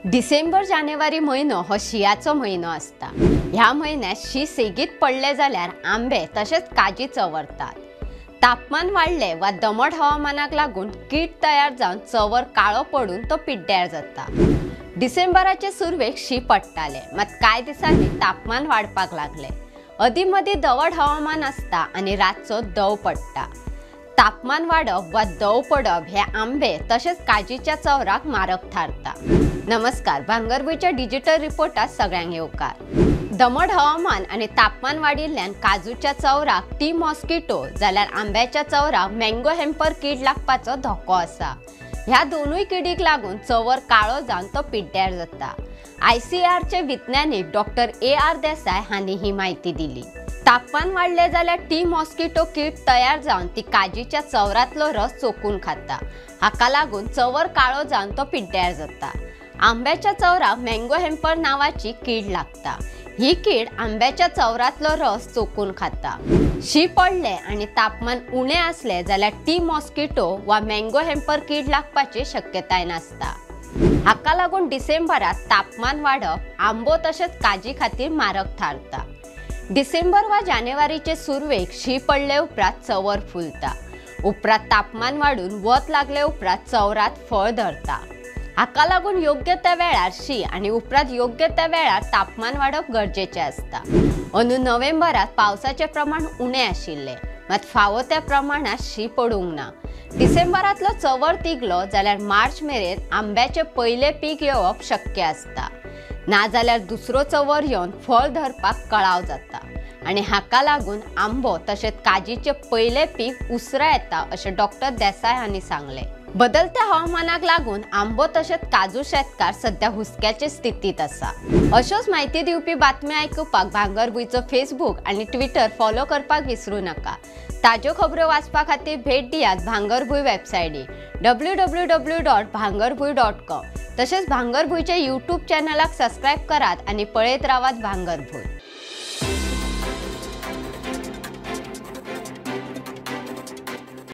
डिसेंबर जानेवारी म्हयनो हो शियाचो म्हयनो आसता। ह्या म्हयन्यात शी सेगीत पडले जाल्यार आंबे तशेंच काजी चंवरतात। तापमान वाढले वा दमट हवामानाक लागून कीड तयार जावन चंवर काळो पडून तो पिड्ड्यार जाता। डिसेंबराचे सुरवेक शी पडटाले, मात कांय दिसांनी तापमान वाडपाक लागले। अदीमदी दमट हवामान आसता आनी रातचो दव पडटा। तापमान वाढप वा दव पडप हे आंबे तशेंच काजीच्या चंवराक मारक थारता। नमस्कार, भांगरभूंयच्या डिजिटल रिपोर्टात सगळ्यांक येवकार। दमट हवामान आणि तापमान वाढिल्ल्यान काजूच्या चंवराक टी मॉस्किटो जाल्यार आंब्याच्या चंवराक मँगो हॅम्पर कीड लागपाचो धोको आसा। ह्या दोनूय किडीक लागून चंवर काळो जावन तो पिड्ड्यार जाता। ICARचे विज्ञानीक डॉक्टर AR देसाई हांणी ही माहिती दिली। तापमान वाढले जाल्यार टी मॉस्किटो कीड तयार जावन ती काजीच्या चंवरातलो रस चोखून खाता। हाका लागून चंवर काळो जावन तो पिड्ड्यार जाता। आंब्याच्या चंवराक मँगो हॅम्पर नावाची कीड लागता। ही कीड आंब्याच्या चंवरातलो रस चोखून खाता। शी पडले आणि तापमान उणे असले जाल्यार टी मॉस्किटो वा मँगो हॅम्पर कीड लागपाची शक्यताय नासता। हाका लागून डिसेंबरात तापमान वाढप आंबो तशेंच काजी खातीर मारक थारता। डिसेंबर वा जानेवारीचे सुरवेक शी पडले उपरांत चंवर फुलता। उपरांत तापमान वाढून वत लागले उपरांत चंवरात फळ धरता। हाका लागून योग्य त्या वेळार शी आणि उपरांत योग्य त्या वेळार तापमान वाढप गरजेचे असता। अंदू नोव्हेंबरात पावसाचे प्रमाण उणे आशिल्ले, मात फावो त्या प्रमाणात शी पडूंक ना। डिसेंबरातलो चंवर तिगलो जाल्यार मार्च मेरेन आंब्याचे पयले पीक येवप शक्य असता। ना जाल्यार दुसरो चंवर येवन फळ धरपाक कळाव जाता आणि हाका लागून आंबो तशेंच काजीचे पयले पीक उसरा येता अशें डॉक्टर देसाई हांणी सांगले। बदलत्या हवामानाक लागून आंबो तशेंच काजू शेतकार सध्या हुस्क्याचे स्थितीत आसा। अश्योच माहिती दिवपी बातम्यो आयकुपाक भांगरभूंयचो फेसबुक आणि ट्विटर फॉलो करपाक विसरू नका। ताज्यो खबरो वाचपा खातीर भेट दियात भांगरभूंय वेबसायटी www.bhangarбhuy.com। तशेंच भांगरभूंयच्या YouTube चॅनलाक सबस्क्राईब करात आणि पळयत रावात भांगरभूंय।